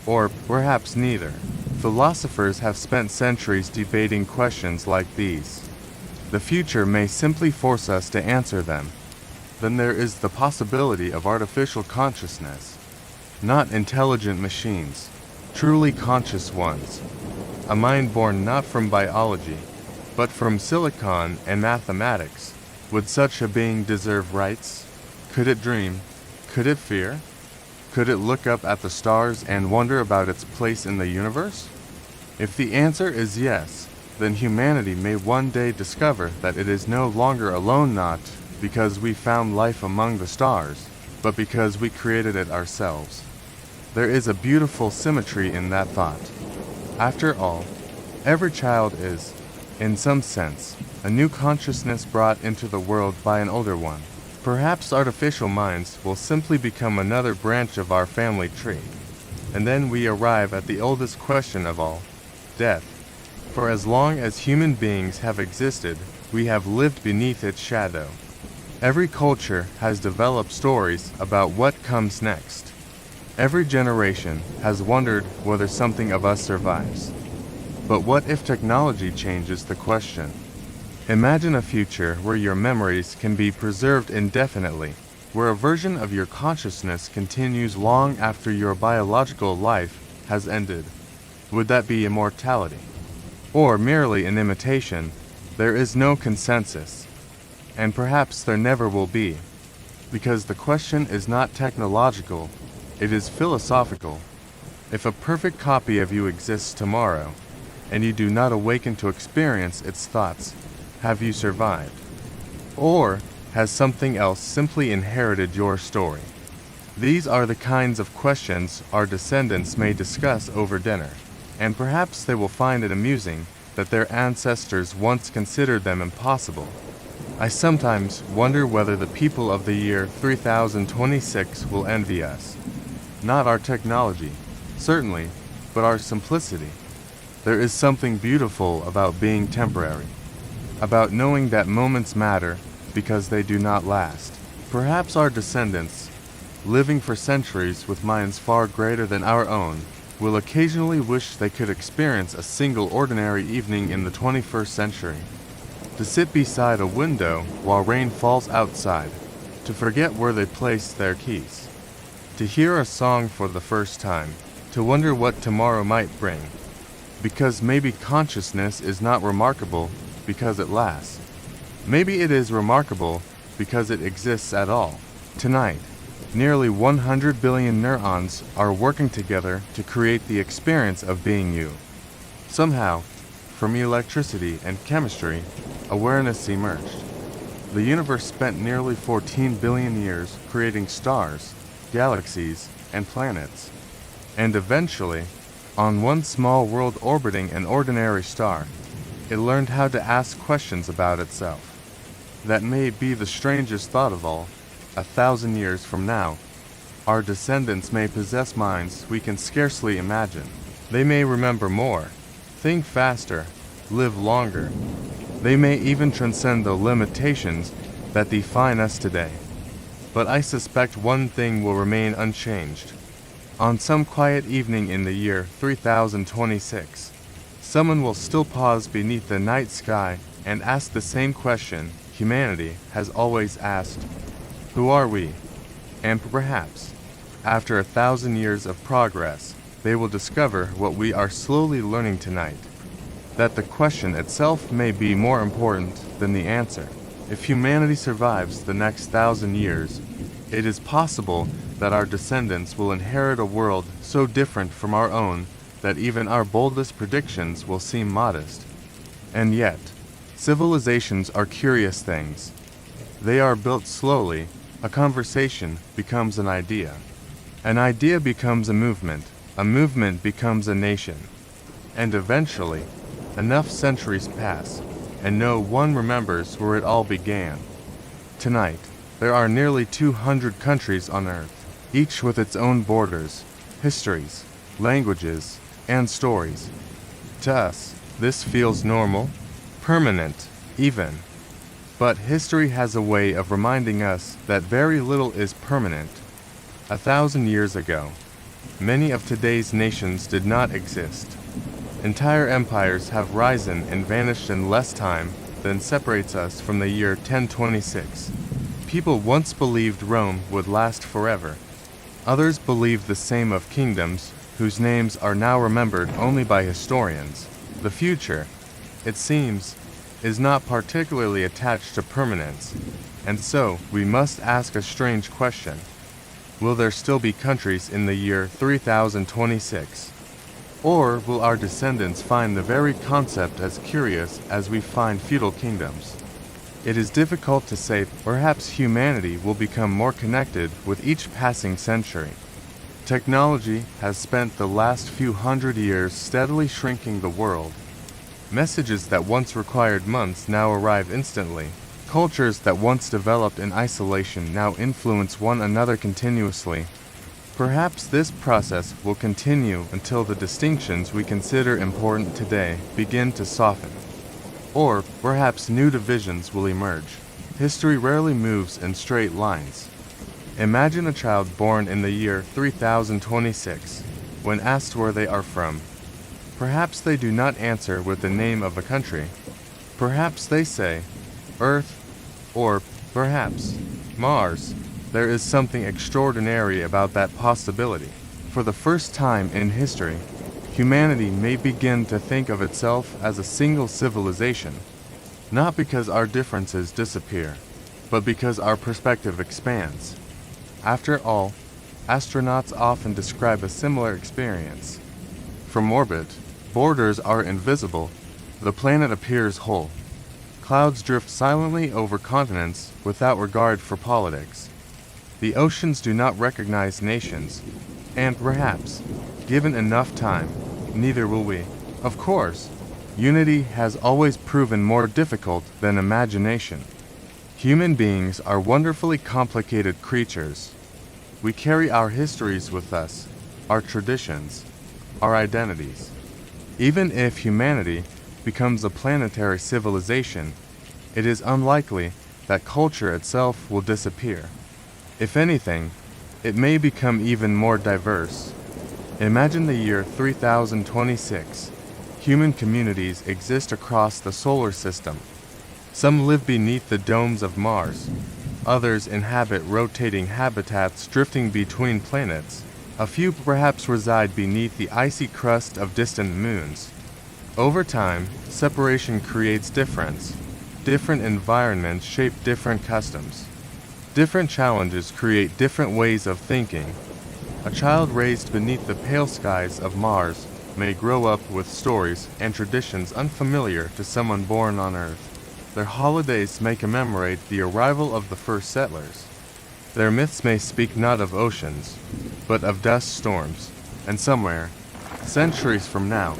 or perhaps neither. Philosophers have spent centuries debating questions like these. The future may simply force us to answer them. Then there is the possibility of artificial consciousness. Not intelligent machines, truly conscious ones. A mind born not from biology, but from silicon and mathematics. Would such a being deserve rights? Could it dream? Could it fear? Could it look up at the stars and wonder about its place in the universe? If the answer is yes, then humanity may one day discover that it is no longer alone, not because we found life among the stars, but because we created it ourselves. There is a beautiful symmetry in that thought. After all, every child is, in some sense, a new consciousness brought into the world by an older one. Perhaps artificial minds will simply become another branch of our family tree. And then we arrive at the oldest question of all, death. For as long as human beings have existed, we have lived beneath its shadow. Every culture has developed stories about what comes next. Every generation has wondered whether something of us survives. But what if technology changes the question? Imagine a future where your memories can be preserved indefinitely, where a version of your consciousness continues long after your biological life has ended. Would that be immortality? Or merely an imitation? There is no consensus. And perhaps there never will be, because the question is not technological, it is philosophical. If a perfect copy of you exists tomorrow, and you do not awaken to experience its thoughts, have you survived? Or has something else simply inherited your story? These are the kinds of questions our descendants may discuss over dinner, and perhaps they will find it amusing that their ancestors once considered them impossible. I sometimes wonder whether the people of the year 3026 will envy us. Not our technology, certainly, but our simplicity. There is something beautiful about being temporary, about knowing that moments matter because they do not last. Perhaps our descendants, living for centuries with minds far greater than our own, will occasionally wish they could experience a single ordinary evening in the 21st century. To sit beside a window while rain falls outside, to forget where they placed their keys, to hear a song for the first time, to wonder what tomorrow might bring. Because maybe consciousness is not remarkable because it lasts. Maybe it is remarkable because it exists at all. Tonight, nearly 100 billion neurons are working together to create the experience of being you. Somehow, from electricity and chemistry, awareness emerged. The universe spent nearly 14 billion years creating stars, galaxies, and planets. And eventually, on one small world orbiting an ordinary star, it learned how to ask questions about itself. That may be the strangest thought of all. 1,000 years from now, our descendants may possess minds we can scarcely imagine. They may remember more, think faster, live longer. They may even transcend the limitations that define us today. But I suspect one thing will remain unchanged. On some quiet evening in the year 3026, someone will still pause beneath the night sky and ask the same question humanity has always asked. Who are we? And perhaps, after 1,000 years of progress, they will discover what we are slowly learning tonight, that the question itself may be more important than the answer. If humanity survives the next 1,000 years, it is possible that our descendants will inherit a world so different from our own that even our boldest predictions will seem modest. And yet, civilizations are curious things. They are built slowly. A conversation becomes an idea becomes a movement becomes a nation. And eventually, enough centuries pass, and no one remembers where it all began. Tonight, there are nearly 200 countries on Earth, each with its own borders, histories, languages, and stories. To us, this feels normal, permanent, even. But history has a way of reminding us that very little is permanent. 1,000 years ago, many of today's nations did not exist. Entire empires have risen and vanished in less time than separates us from the year 1026. People once believed Rome would last forever. Others believed the same of kingdoms whose names are now remembered only by historians. The future, it seems, is not particularly attached to permanence, and so we must ask a strange question. Will there still be countries in the year 3026? Or will our descendants find the very concept as curious as we find feudal kingdoms? It is difficult to say. Perhaps humanity will become more connected with each passing century. Technology has spent the last few hundred years steadily shrinking the world. Messages that once required months now arrive instantly. Cultures that once developed in isolation now influence one another continuously. Perhaps this process will continue until the distinctions we consider important today begin to soften. Or perhaps new divisions will emerge. History rarely moves in straight lines. Imagine a child born in the year 3026. When asked where they are from, perhaps they do not answer with the name of a country. Perhaps they say, Earth, or perhaps Mars. There is something extraordinary about that possibility. For the first time in history, humanity may begin to think of itself as a single civilization, not because our differences disappear, but because our perspective expands. After all, astronauts often describe a similar experience. From orbit, borders are invisible, the planet appears whole. Clouds drift silently over continents without regard for politics. The oceans do not recognize nations, and perhaps, given enough time, neither will we. Of course, unity has always proven more difficult than imagination. Human beings are wonderfully complicated creatures. We carry our histories with us, our traditions, our identities. Even if humanity becomes a planetary civilization, it is unlikely that culture itself will disappear. If anything, it may become even more diverse. Imagine the year 3026. Human communities exist across the solar system. Some live beneath the domes of Mars. Others inhabit rotating habitats drifting between planets. A few perhaps reside beneath the icy crust of distant moons. Over time, separation creates difference. Different environments shape different customs. Different challenges create different ways of thinking. A child raised beneath the pale skies of Mars may grow up with stories and traditions unfamiliar to someone born on Earth. Their holidays may commemorate the arrival of the first settlers. Their myths may speak not of oceans, but of dust storms, and somewhere, centuries from now,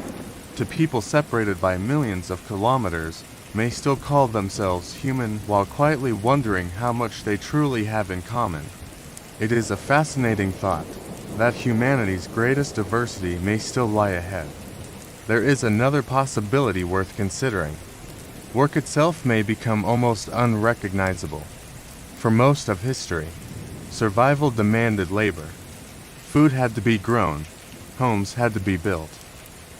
to people separated by millions of kilometers, may still call themselves human while quietly wondering how much they truly have in common. It is a fascinating thought that humanity's greatest diversity may still lie ahead. There is another possibility worth considering. Work itself may become almost unrecognizable. For most of history, survival demanded labor. Food had to be grown, homes had to be built,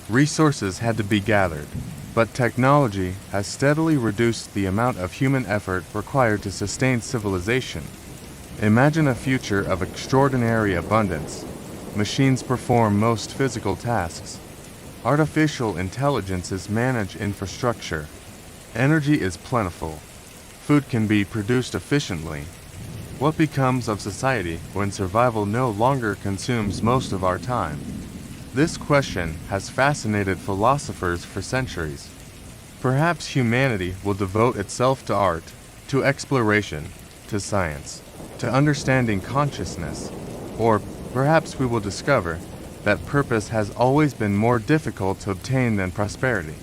resources had to be gathered. But technology has steadily reduced the amount of human effort required to sustain civilization. Imagine a future of extraordinary abundance. Machines perform most physical tasks. Artificial intelligences manage infrastructure. Energy is plentiful. Food can be produced efficiently. What becomes of society when survival no longer consumes most of our time? This question has fascinated philosophers for centuries. Perhaps humanity will devote itself to art, to exploration, to science, to understanding consciousness, or perhaps we will discover that purpose has always been more difficult to obtain than prosperity.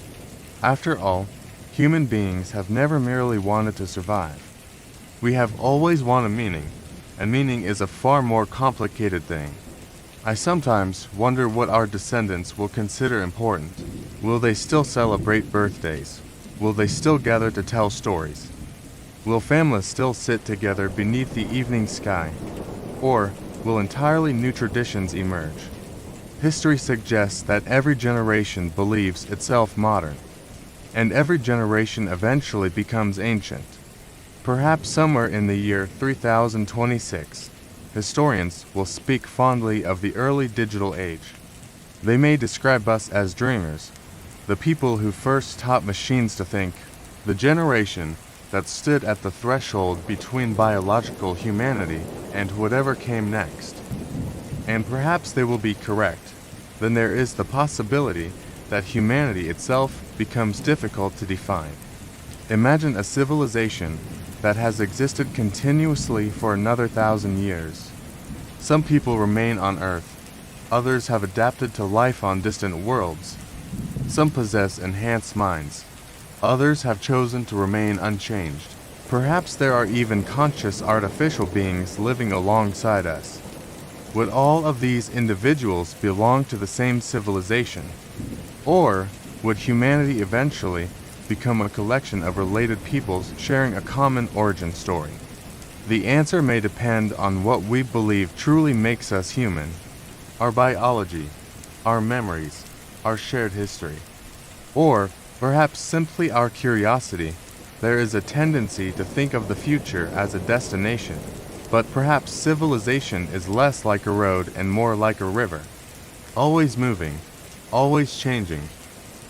After all, human beings have never merely wanted to survive. We have always wanted meaning, and meaning is a far more complicated thing. I sometimes wonder what our descendants will consider important. Will they still celebrate birthdays? Will they still gather to tell stories? Will families still sit together beneath the evening sky? Or will entirely new traditions emerge? History suggests that every generation believes itself modern, and every generation eventually becomes ancient. Perhaps somewhere in the year 3026, historians will speak fondly of the early digital age. They may describe us as dreamers, the people who first taught machines to think, the generation that stood at the threshold between biological humanity and whatever came next. And perhaps they will be correct. Then there is the possibility that humanity itself becomes difficult to define. Imagine a civilization that has existed continuously for another 1,000 years. Some people remain on Earth. Others have adapted to life on distant worlds. Some possess enhanced minds. Others have chosen to remain unchanged. Perhaps there are even conscious artificial beings living alongside us. Would all of these individuals belong to the same civilization? Or would humanity eventually become a collection of related peoples sharing a common origin story? The answer may depend on what we believe truly makes us human: our biology, our memories, our shared history. Or perhaps simply our curiosity. There is a tendency to think of the future as a destination, but perhaps civilization is less like a road and more like a river. Always moving, always changing,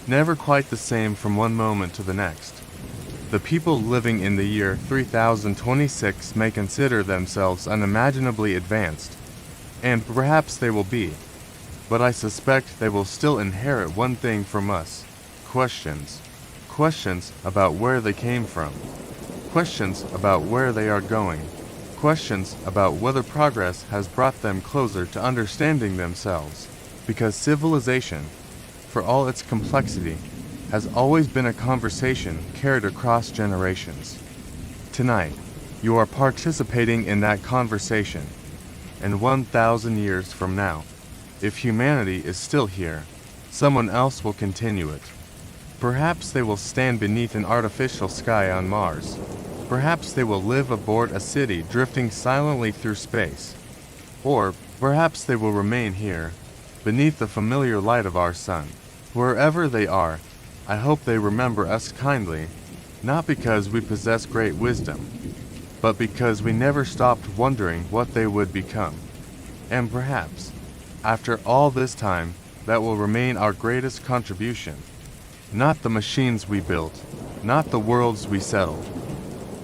never quite the same from one moment to the next. The people living in the year 3026 may consider themselves unimaginably advanced, and perhaps they will be, but I suspect they will still inherit one thing from us: questions. Questions about where they came from. Questions about where they are going. Questions about whether progress has brought them closer to understanding themselves. Because civilization, for all its complexity, has always been a conversation carried across generations. Tonight, you are participating in that conversation. And 1,000 years from now, if humanity is still here, someone else will continue it. Perhaps they will stand beneath an artificial sky on Mars. Perhaps they will live aboard a city drifting silently through space. Or perhaps they will remain here, beneath the familiar light of our sun. Wherever they are, I hope they remember us kindly, not because we possess great wisdom, but because we never stopped wondering what they would become. And perhaps, after all this time, that will remain our greatest contribution. Not the machines we built, not the worlds we settled,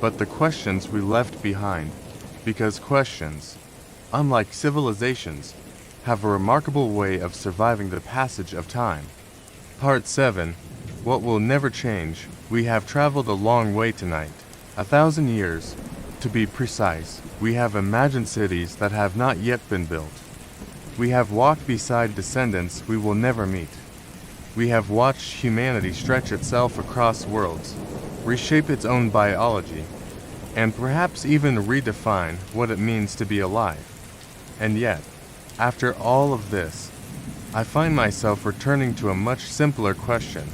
but the questions we left behind, because questions, unlike civilizations, have a remarkable way of surviving the passage of time. Part 7. What will never change. We have traveled a long way tonight. 1,000 years. To be precise, we have imagined cities that have not yet been built. We have walked beside descendants we will never meet. We have watched humanity stretch itself across worlds, reshape its own biology, and perhaps even redefine what it means to be alive. And yet, after all of this, I find myself returning to a much simpler question.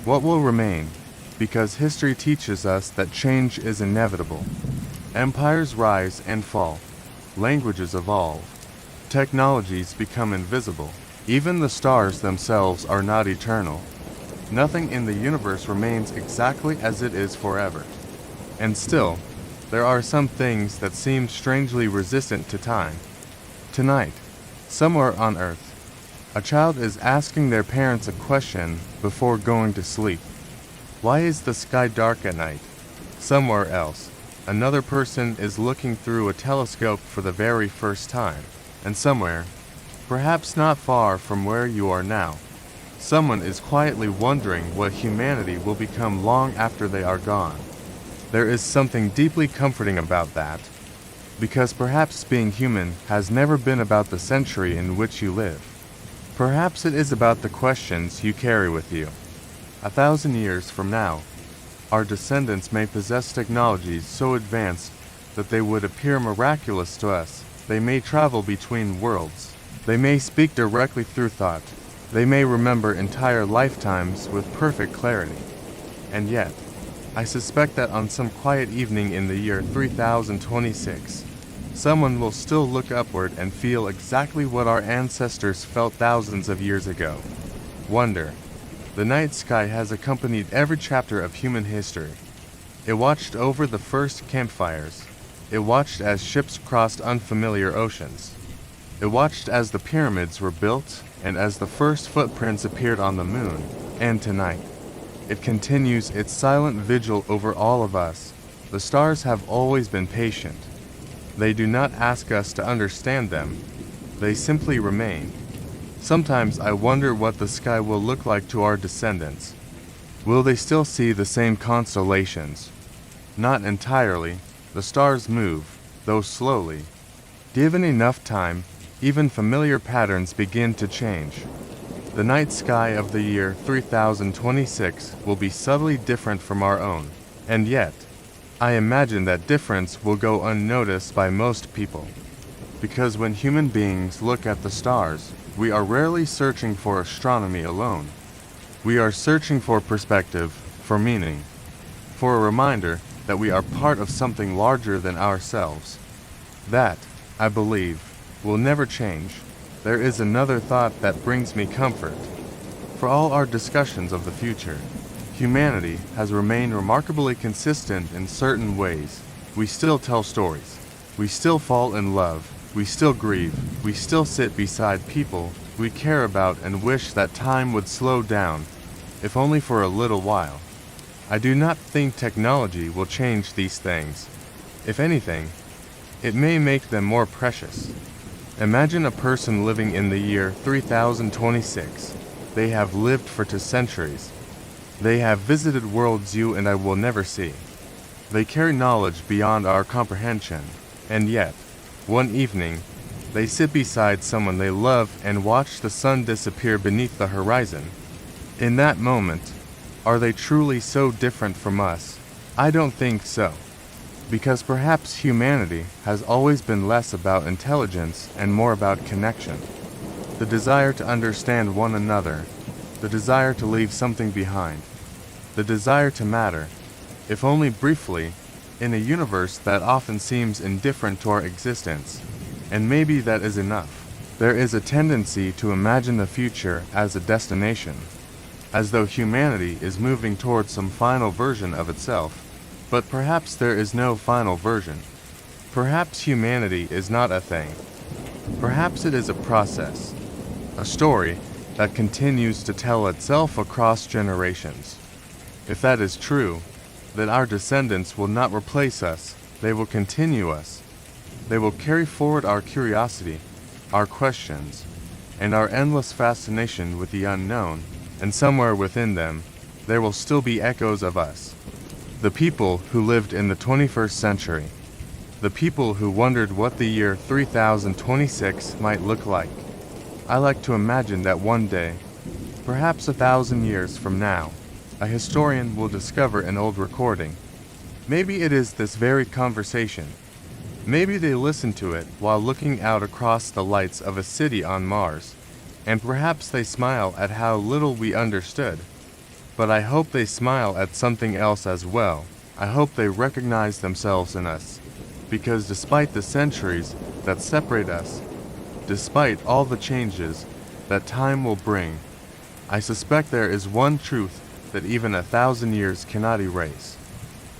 What will remain? Because history teaches us that change is inevitable. Empires rise and fall. Languages evolve. Technologies become invisible. Even the stars themselves are not eternal. Nothing in the universe remains exactly as it is forever. And still, there are some things that seem strangely resistant to time. Tonight, somewhere on Earth, a child is asking their parents a question before going to sleep. Why is the sky dark at night? Somewhere else, another person is looking through a telescope for the very first time. And somewhere, perhaps not far from where you are now, someone is quietly wondering what humanity will become long after they are gone. There is something deeply comforting about that, because perhaps being human has never been about the century in which you live. Perhaps it is about the questions you carry with you. 1,000 years from now, our descendants may possess technologies so advanced that they would appear miraculous to us. They may travel between worlds. They may speak directly through thought. They may remember entire lifetimes with perfect clarity. And yet, I suspect that on some quiet evening in the year 3026, someone will still look upward and feel exactly what our ancestors felt thousands of years ago. Wonder. The night sky has accompanied every chapter of human history. It watched over the first campfires. It watched as ships crossed unfamiliar oceans. It watched as the pyramids were built and as the first footprints appeared on the moon. And tonight, it continues its silent vigil over all of us. The stars have always been patient. They do not ask us to understand them. They simply remain. Sometimes I wonder what the sky will look like to our descendants. Will they still see the same constellations? Not entirely. The stars move, though slowly. Given enough time, even familiar patterns begin to change. The night sky of the year 3026 will be subtly different from our own, and yet, I imagine that difference will go unnoticed by most people. Because when human beings look at the stars, we are rarely searching for astronomy alone. We are searching for perspective, for meaning, for a reminder that we are part of something larger than ourselves. That, I believe, will never change. There is another thought that brings me comfort. For all our discussions of the future, humanity has remained remarkably consistent in certain ways. We still tell stories. We still fall in love. We still grieve. We still sit beside people we care about and wish that time would slow down, if only for a little while. I do not think technology will change these things. If anything, it may make them more precious. Imagine a person living in the year 3026. They have lived for 2 centuries. They have visited worlds you and I will never see. They carry knowledge beyond our comprehension, and yet, one evening, they sit beside someone they love and watch the sun disappear beneath the horizon. In that moment, are they truly so different from us? I don't think so. Because perhaps humanity has always been less about intelligence and more about connection. The desire to understand one another, the desire to leave something behind, the desire to matter, if only briefly, in a universe that often seems indifferent to our existence. And maybe that is enough. There is a tendency to imagine the future as a destination, as though humanity is moving towards some final version of itself. But perhaps there is no final version. Perhaps humanity is not a thing. Perhaps it is a process, a story that continues to tell itself across generations. If that is true, then our descendants will not replace us, they will continue us. They will carry forward our curiosity, our questions, and our endless fascination with the unknown, and somewhere within them, there will still be echoes of us. The people who lived in the 21st century. The people who wondered what the year 3026 might look like. I like to imagine that one day, perhaps 1,000 years from now, a historian will discover an old recording. Maybe it is this very conversation. Maybe they listened to it while looking out across the lights of a city on Mars, and perhaps they smile at how little we understood. But I hope they smile at something else as well. I hope they recognize themselves in us, because despite the centuries that separate us, despite all the changes that time will bring, I suspect there is one truth that even 1,000 years cannot erase.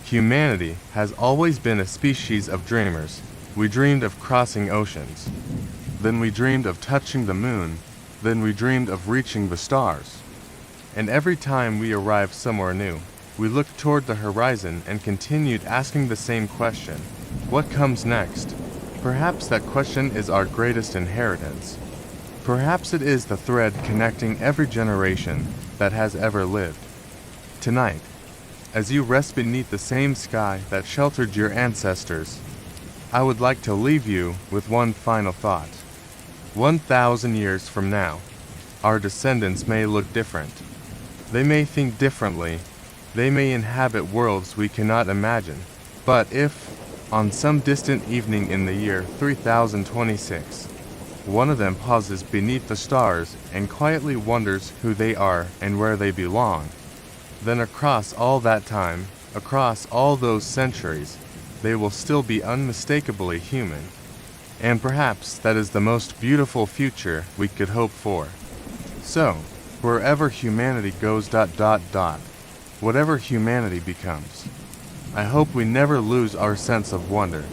Humanity has always been a species of dreamers. We dreamed of crossing oceans. Then we dreamed of touching the moon. Then we dreamed of reaching the stars. And every time we arrived somewhere new, we looked toward the horizon and continued asking the same question. What comes next? Perhaps that question is our greatest inheritance. Perhaps it is the thread connecting every generation that has ever lived. Tonight, as you rest beneath the same sky that sheltered your ancestors, I would like to leave you with one final thought. 1,000 years from now, our descendants may look different. They may think differently. They may inhabit worlds we cannot imagine. But if, on some distant evening in the year 3026, One of them pauses beneath the stars and quietly wonders who they are and where they belong. Then across all that time, across all those centuries, they will still be unmistakably human. And perhaps that is the most beautiful future we could hope for. So, wherever humanity goes ... whatever humanity becomes, I hope we never lose our sense of wonder.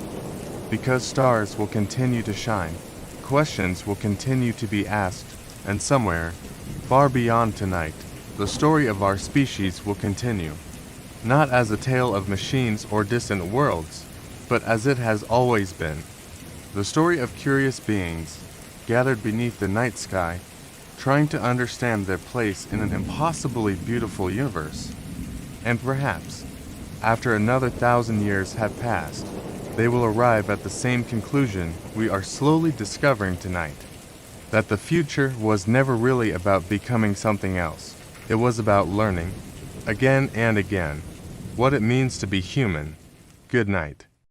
Because stars will continue to shine, questions will continue to be asked, and somewhere, far beyond tonight, the story of our species will continue. Not as a tale of machines or distant worlds, but as it has always been. The story of curious beings, gathered beneath the night sky, trying to understand their place in an impossibly beautiful universe. And perhaps, after another 1,000 years have passed, they will arrive at the same conclusion we are slowly discovering tonight. That the future was never really about becoming something else. It was about learning, again and again, what it means to be human. Good night.